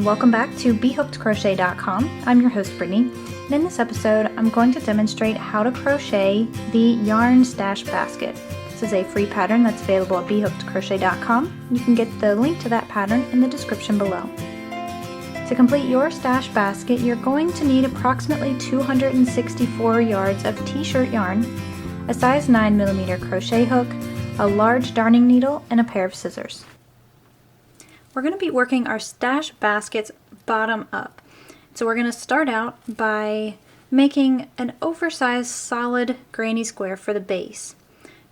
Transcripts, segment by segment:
and welcome back to BeHookedCrochet.com. I'm your host Brittany, and in this episode I'm going to demonstrate how to crochet the yarn stash basket. This is a free pattern that's available at BeHookedCrochet.com. You can get the link to that pattern in the description below. To complete your stash basket, you're going to need approximately 264 yards of t-shirt yarn, a size 9mm crochet hook, a large darning needle, and a pair of scissors. We're going to be working our stash baskets bottom up. So we're going to start out by making an oversized solid granny square for the base.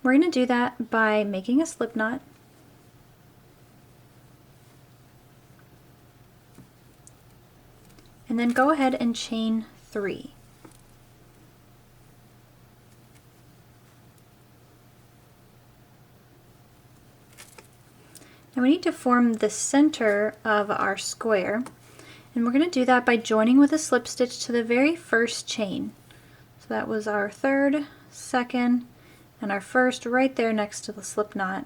We're going to do that by making a slip knot, and then go ahead and chain 3. Now we need to form the center of our square, and we're going to do that by joining with a slip stitch to the very first chain. So that was our third, second, and our first right there next to the slip knot.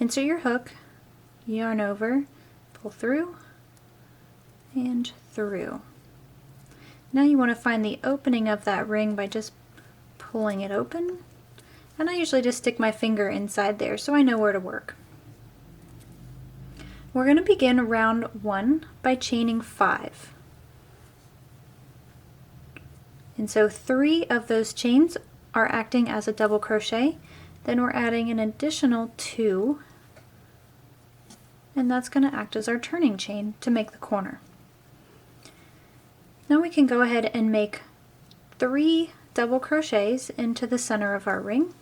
Insert your hook, yarn over, pull through, and through. Now you want to find the opening of that ring by just pulling it open, and I usually just stick my finger inside there so I know where to work. We're going to begin round 1 by chaining 5. And so 3 of those chains are acting as a double crochet, then we're adding an additional 2, and that's going to act as our turning chain to make the corner. Now we can go ahead and make 3 double crochets into the center of our ring.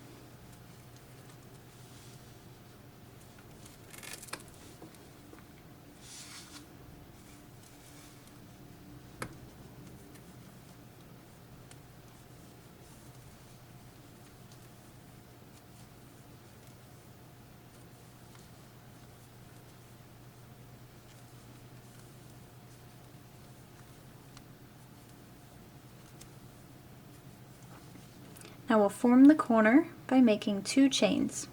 Now we'll form the corner by making 2 chains.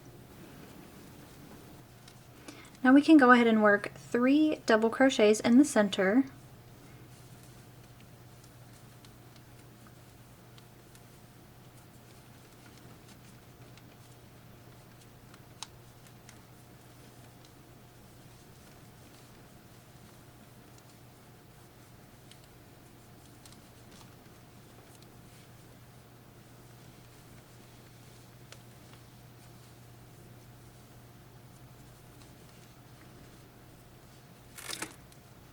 Now we can go ahead and work 3 double crochets in the center,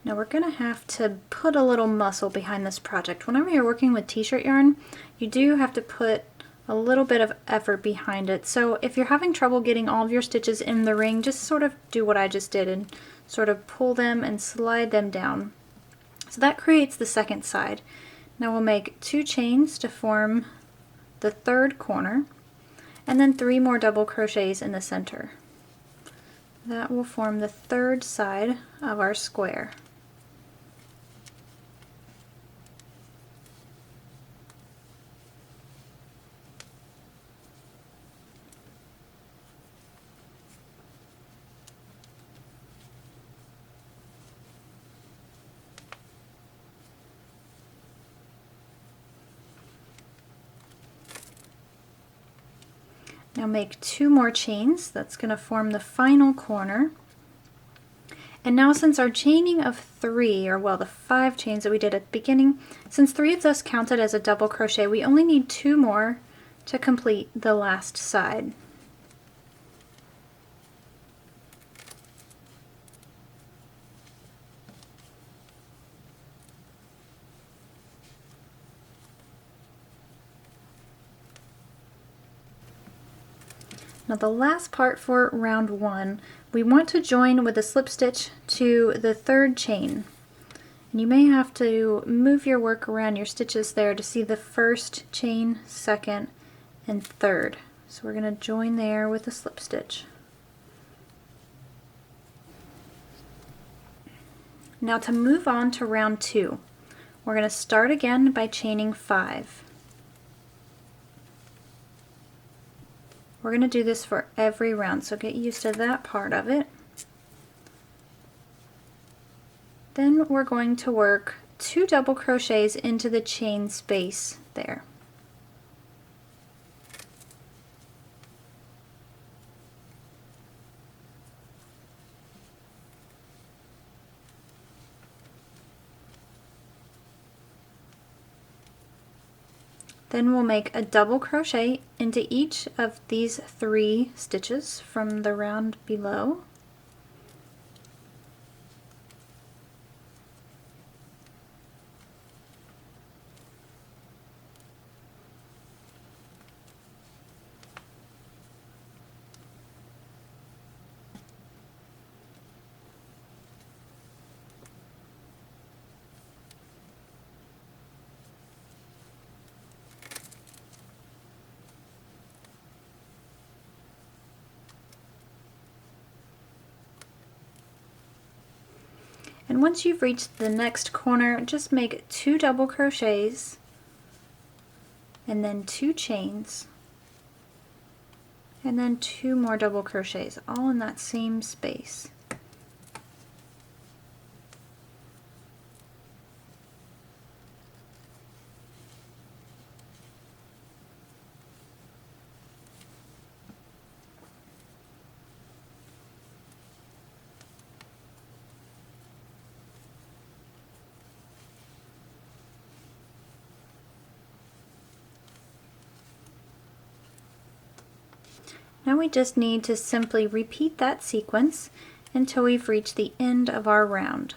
Now we're going to have to put a little muscle behind this project. Whenever you're working with t-shirt yarn, you do have to put a little bit of effort behind it. So if you're having trouble getting all of your stitches in the ring, just sort of do what I just did and sort of pull them and slide them down. So that creates the second side. Now we'll make 2 chains to form the third corner, and then 3 more double crochets in the center. That will form the third side of our square. Now make 2 more chains. That's going to form the final corner. And now since our chaining of 3, or well the 5 chains that we did at the beginning, since 3 of those counted as a double crochet, we only need 2 more to complete the last side. Now the last part for round 1, we want to join with a slip stitch to the third chain. And you may have to move your work around your stitches there to see the first chain, second, and third. So we're going to join there with a slip stitch. Now to move on to round 2, we're going to start again by chaining 5. We're going to do this for every round, so get used to that part of it. Then we're going to work 2 double crochets into the chain space there. Then we'll make a double crochet into each of these 3 stitches from the round below. And once you've reached the next corner, just make 2 double crochets and then 2 chains and then 2 more double crochets, all in that same space. Now we just need to simply repeat that sequence until we've reached the end of our round.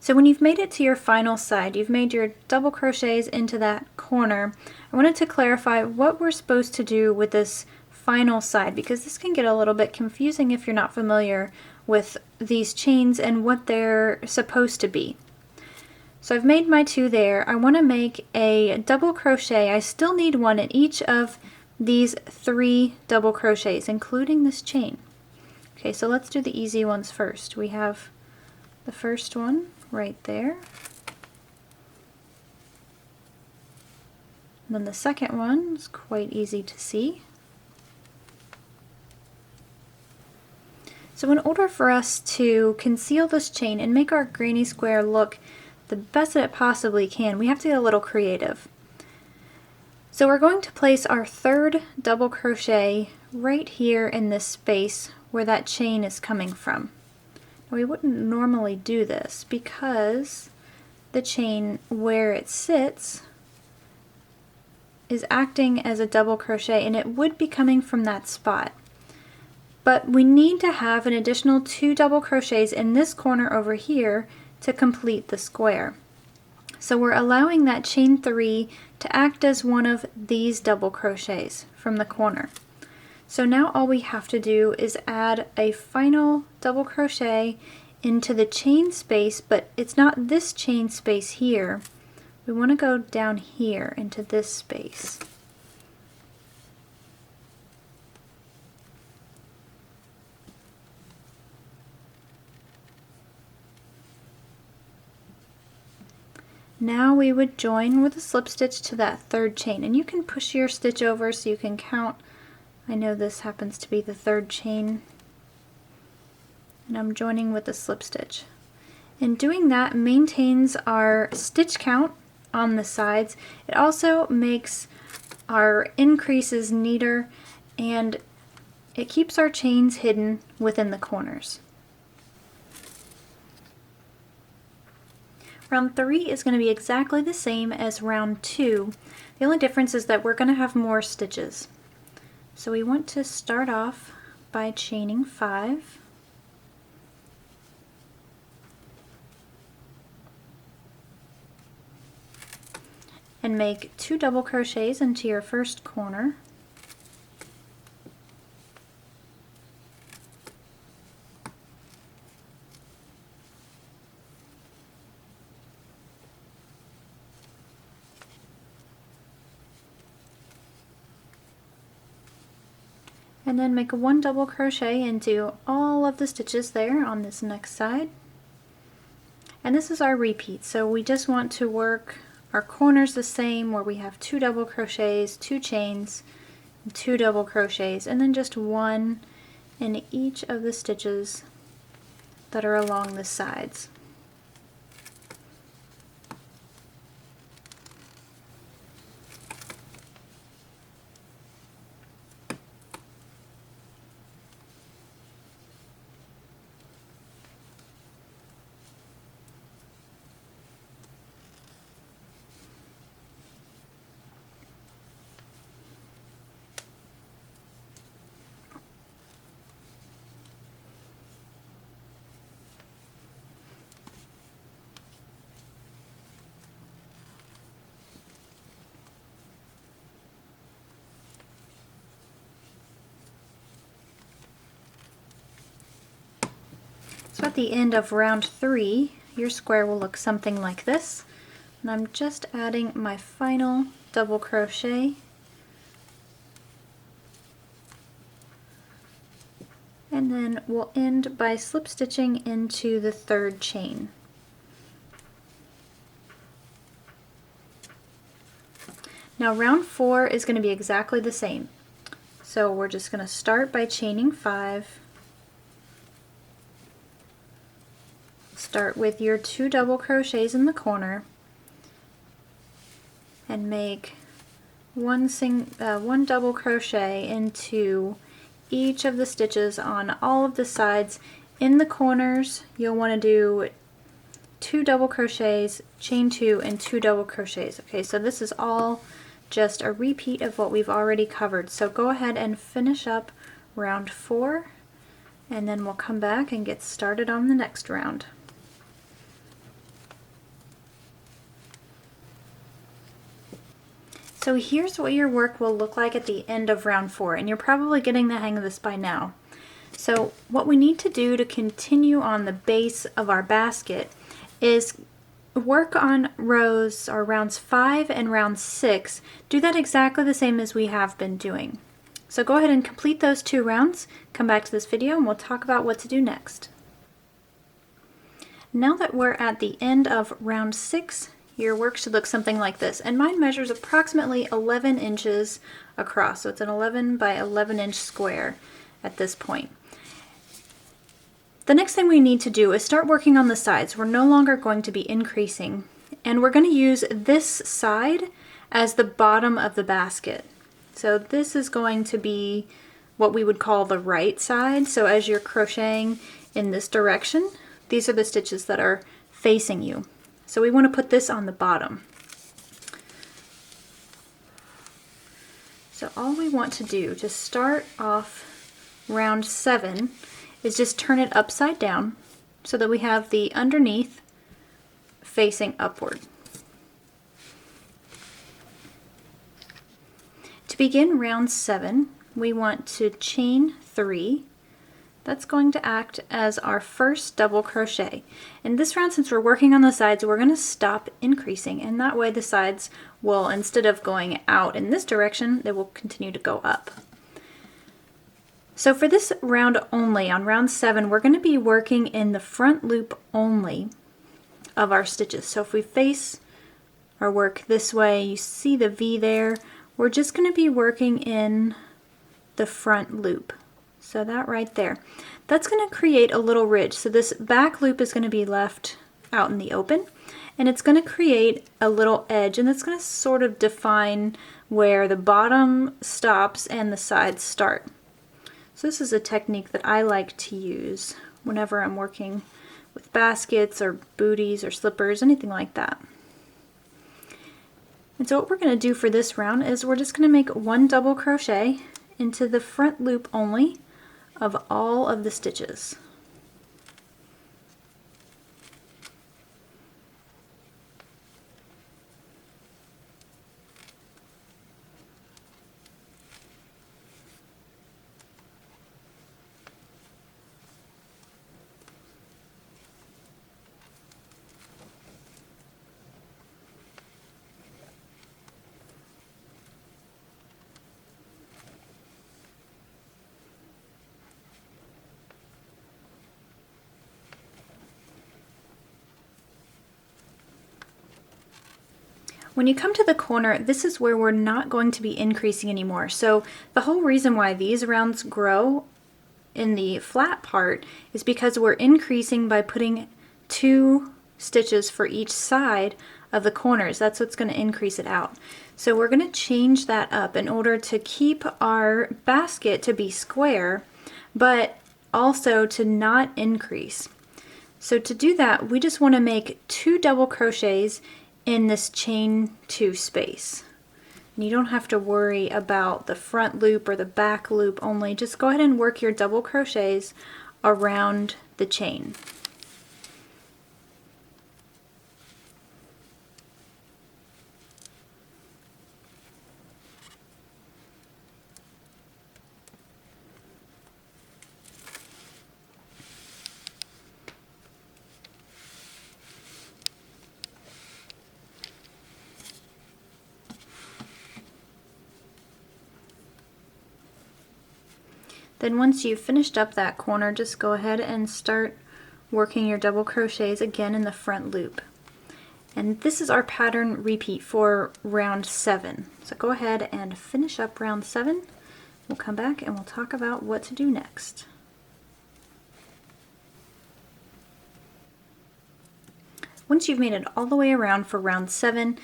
So when you've made it to your final side, you've made your double crochets into that corner, I wanted to clarify what we're supposed to do with this final side, because this can get a little bit confusing if you're not familiar with these chains and what they're supposed to be. So I've made my 2 there. I want to make a double crochet. I still need 1 in each of these 3 double crochets, including this chain. Okay, so let's do the easy ones first. We have the first one right there. And then the second one is quite easy to see. So in order for us to conceal this chain and make our granny square look the best that it possibly can, we have to get a little creative. So we're going to place our 3rd double crochet right here in this space where that chain is coming from. Now we wouldn't normally do this because the chain where it sits is acting as a double crochet and it would be coming from that spot. But we need to have an additional 2 double crochets in this corner over here to complete the square. So we're allowing that chain 3 to act as one of these double crochets from the corner. So now all we have to do is add a final double crochet into the chain space, but it's not this chain space here. We want to go down here into this space. Now we would join with a slip stitch to that 3rd chain, and you can push your stitch over so you can count. I know this happens to be the 3rd chain, and I'm joining with a slip stitch. And doing that maintains our stitch count on the sides. It also makes our increases neater, and it keeps our chains hidden within the corners. Round 3 is going to be exactly the same as round 2. The only difference is that we're going to have more stitches. So we want to start off by chaining 5. And make 2 double crochets into your first corner. And then make 1 double crochet into all of the stitches there on this next side. And this is our repeat, so we just want to work our corners the same, where we have 2 double crochets, 2 chains, 2 double crochets, and then just 1 in each of the stitches that are along the sides. So at the end of round 3, your square will look something like this. And I'm just adding my final double crochet. And then we'll end by slip stitching into the 3rd chain. Now round 4 is going to be exactly the same. So we're just going to start by chaining 5. Start with your 2 double crochets in the corner and make one double crochet into each of the stitches on all of the sides. In the corners, you'll want to do 2 double crochets, chain 2, and 2 double crochets. Okay, so this is all just a repeat of what we've already covered. So go ahead and finish up round 4, and then we'll come back and get started on the next round. So here's what your work will look like at the end of round 4, and you're probably getting the hang of this by now. So what we need to do to continue on the base of our basket is work on rows or rounds 5 and round 6. Do that exactly the same as we have been doing. So go ahead and complete those 2 rounds, come back to this video, and we'll talk about what to do next. Now that we're at the end of round 6, your work should look something like this, and mine measures approximately 11 inches across, so it's an 11 by 11 inch square at this point. The next thing we need to do is start working on the sides. We're no longer going to be increasing, and we're going to use this side as the bottom of the basket. So this is going to be what we would call the right side. So as you're crocheting in this direction, these are the stitches that are facing you. So we want to put this on the bottom. So all we want to do to start off round 7 is just turn it upside down so that we have the underneath facing upward. To begin round 7, we want to chain 3. That's going to act as our first double crochet. In this round, since we're working on the sides, we're going to stop increasing, and that way the sides will, instead of going out in this direction, they will continue to go up. So for this round only, on round 7, we're going to be working in the front loop only of our stitches. So if we face our work this way, you see the V there, we're just going to be working in the front loop. So that right there, that's going to create a little ridge. So this back loop is going to be left out in the open, and it's going to create a little edge, and that's going to sort of define where the bottom stops and the sides start. So this is a technique that I like to use whenever I'm working with baskets or booties or slippers, anything like that. And so what we're going to do for this round is we're just going to make 1 double crochet into the front loop only of all of the stitches. When you come to the corner, this is where we're not going to be increasing anymore. So the whole reason why these rounds grow in the flat part is because we're increasing by putting 2 stitches for each side of the corners. That's what's going to increase it out. So we're going to change that up in order to keep our basket to be square, but also to not increase. So to do that, we just want to make 2 double crochets in this chain 2 space. And you don't have to worry about the front loop or the back loop only. Just go ahead and work your double crochets around the chain. Then once you've finished up that corner, just go ahead and start working your double crochets again in the front loop. And this is our pattern repeat for round 7. So go ahead and finish up round 7. We'll come back and we'll talk about what to do next. Once you've made it all the way around for round 7,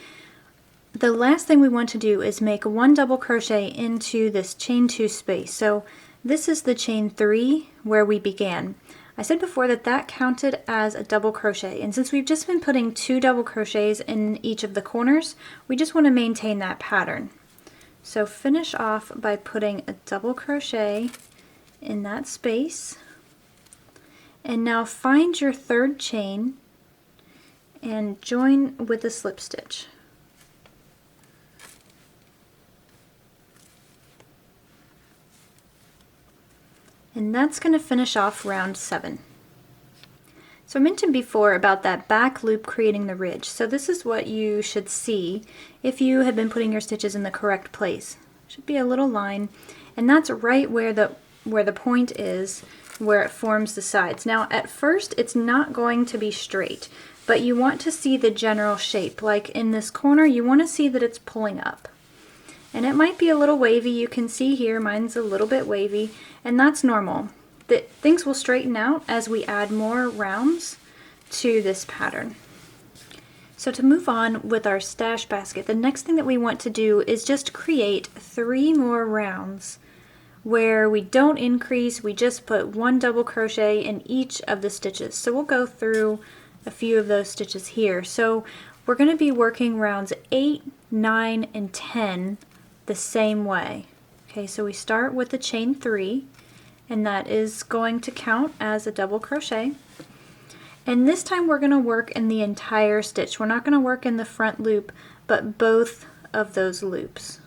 the last thing we want to do is make 1 double crochet into this chain 2 space. So this is the chain 3 where we began. I said before that that counted as a double crochet, and since we've just been putting 2 double crochets in each of the corners, we just want to maintain that pattern. So finish off by putting a double crochet in that space, and now find your 3rd chain and join with a slip stitch. And that's going to finish off round 7. So I mentioned before about that back loop creating the ridge. So this is what you should see if you had been putting your stitches in the correct place. It should be a little line, and that's right where the point is, where it forms the sides. Now at first it's not going to be straight, but you want to see the general shape. Like in this corner, you want to see that it's pulling up. And it might be a little wavy. You can see here mine's a little bit wavy, and that's normal. Things will straighten out as we add more rounds to this pattern. So to move on with our stash basket, the next thing that we want to do is just create 3 more rounds where we don't increase, we just put 1 double crochet in each of the stitches. So we'll go through a few of those stitches here. So we're going to be working rounds 8, 9, and 10 the same way. Okay, so we start with the chain 3, and that is going to count as a double crochet. And this time we're going to work in the entire stitch. We're not going to work in the front loop, but both of those loops.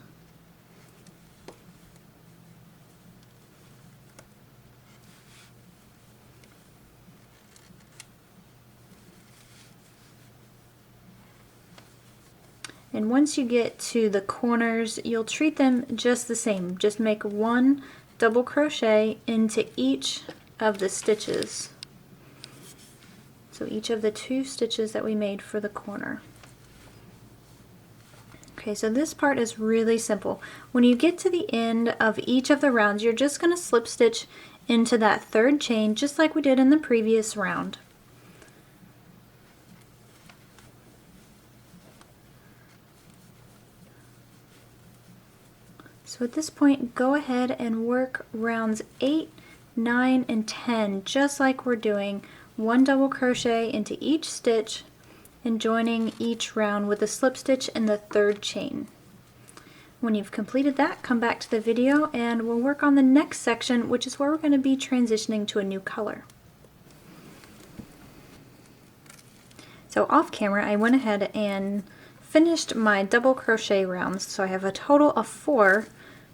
And once you get to the corners, you'll treat them just the same. Just make 1 double crochet into each of the stitches. So each of the 2 stitches that we made for the corner. Okay, so this part is really simple. When you get to the end of each of the rounds, you're just going to slip stitch into that 3rd chain, just like we did in the previous round. So at this point, go ahead and work rounds 8, 9, and 10, just like we're doing. 1 double crochet into each stitch and joining each round with a slip stitch in the 3rd chain. When you've completed that, come back to the video and we'll work on the next section, which is where we're going to be transitioning to a new color. So off camera, I went ahead and finished my double crochet rounds. So I have a total of 4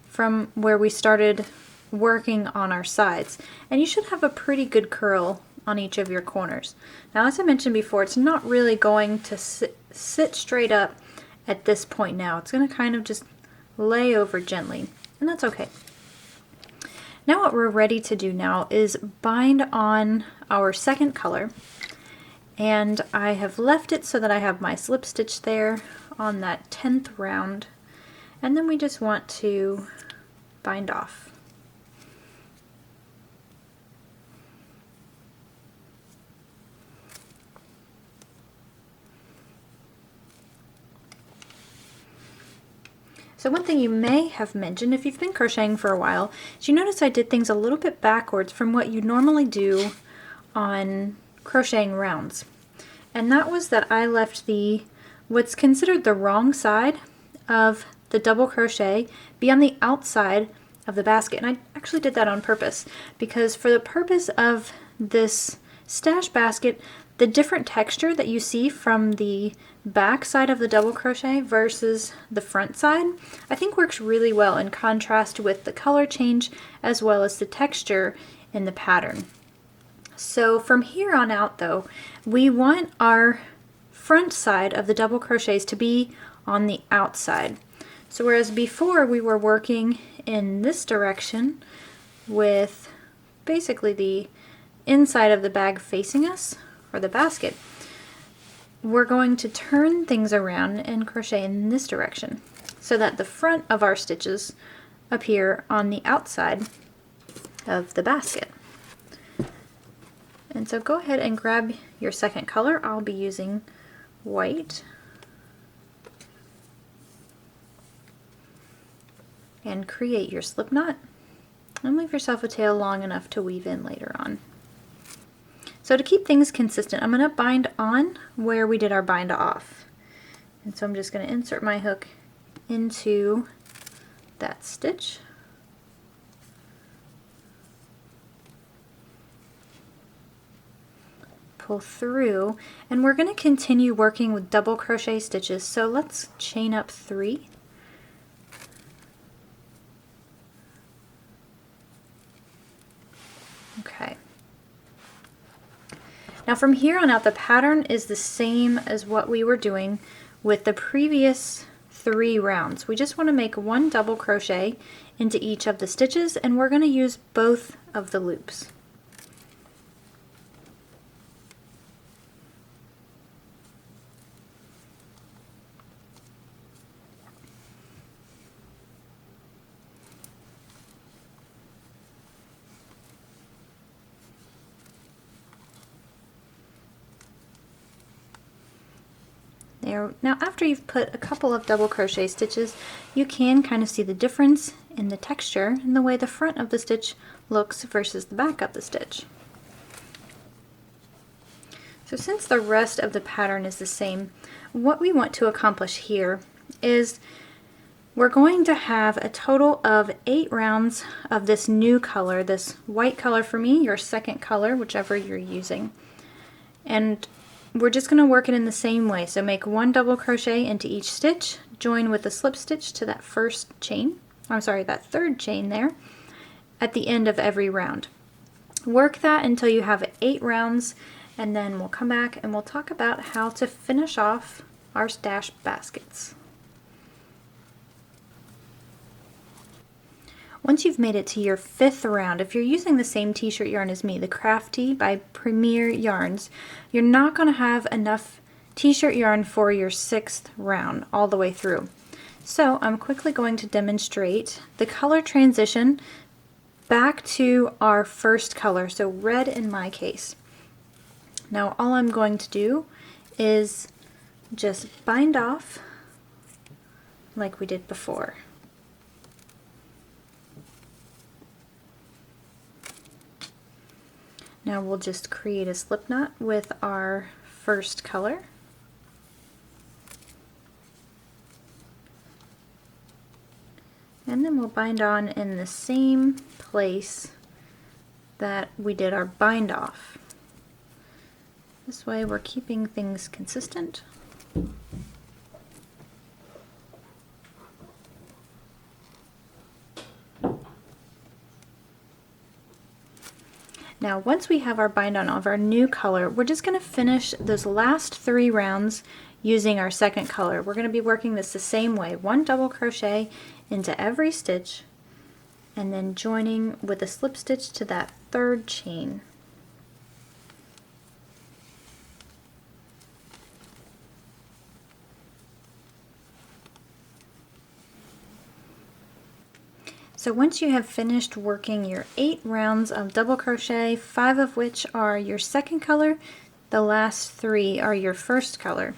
from where we started working on our sides. And you should have a pretty good curl on each of your corners. Now, as I mentioned before, it's not really going to sit straight up at this point now. It's going to kind of just lay over gently, and that's okay. Now what we're ready to do now is bind on our 2nd color, and I have left it so that I have my slip stitch there on that 10th round, and then we just want to bind off. So one thing you may have mentioned if you've been crocheting for a while is you notice I did things a little bit backwards from what you normally do on crocheting rounds. And that was that I left what's considered the wrong side of the double crochet be on the outside of the basket. And I actually did that on purpose because for the purpose of this stash basket, the different texture that you see from the back side of the double crochet versus the front side, I think works really well in contrast with the color change as well as the texture in the pattern. So from here on out though, we want our front side of the double crochets to be on the outside. So whereas before we were working in this direction with basically the inside of the bag facing us, or the basket, we're going to turn things around and crochet in this direction so that the front of our stitches appear on the outside of the basket. And so go ahead and grab your second color. I'll be using white. And create your slip knot and leave yourself a tail long enough to weave in later on. So to keep things consistent, I'm going to bind on where we did our bind off. And so I'm just going to insert my hook into that stitch. Pull through, and we're going to continue working with double crochet stitches. So let's chain up 3. Okay. Now from here on out, the pattern is the same as what we were doing with the previous 3 rounds. We just want to make 1 double crochet into each of the stitches, and we're going to use both of the loops. There. Now after you've put a couple of double crochet stitches, you can kind of see the difference in the texture and the way the front of the stitch looks versus the back of the stitch. So since the rest of the pattern is the same, what we want to accomplish here is we're going to have a total of 8 rounds of this new color, this white color for me, your second color, whichever you're using. And we're just going to work it in the same way. So make 1 double crochet into each stitch, join with a slip stitch to that first chain, that third chain there, at the end of every round. Work that until you have 8 rounds, and then we'll come back and we'll talk about how to finish off our stash baskets. Once you've made it to your 5th round, if you're using the same t-shirt yarn as me, the Crafty by Premier Yarns, you're not going to have enough t-shirt yarn for your 6th round all the way through. So I'm quickly going to demonstrate the color transition back to our first color, so red in my case. Now all I'm going to do is just bind off like we did before. Now we'll just create a slip knot with our first color. And then we'll bind on in the same place that we did our bind off. This way we're keeping things consistent. Now once we have our bind on of our new color, we're just going to finish those last 3 rounds using our second color. We're going to be working this the same way, 1 double crochet into every stitch and then joining with a slip stitch to that third chain. So once you have finished working your 8 rounds of double crochet, 5 of which are your second color, the last 3 are your first color,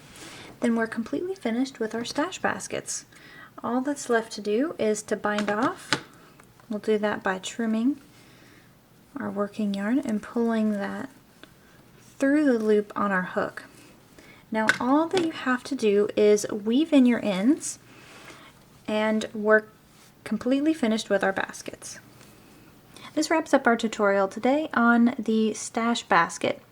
then we're completely finished with our stash baskets. All that's left to do is to bind off. We'll do that by trimming our working yarn and pulling that through the loop on our hook. Now all that you have to do is weave in your ends and we're completely finished with our baskets. This wraps up our tutorial today on the stash basket.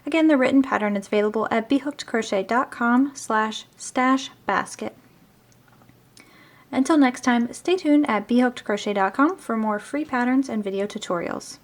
Again, the written pattern is available at behookedcrochet.com/stash basket. Until next time, stay tuned at behookedcrochet.com for more free patterns and video tutorials.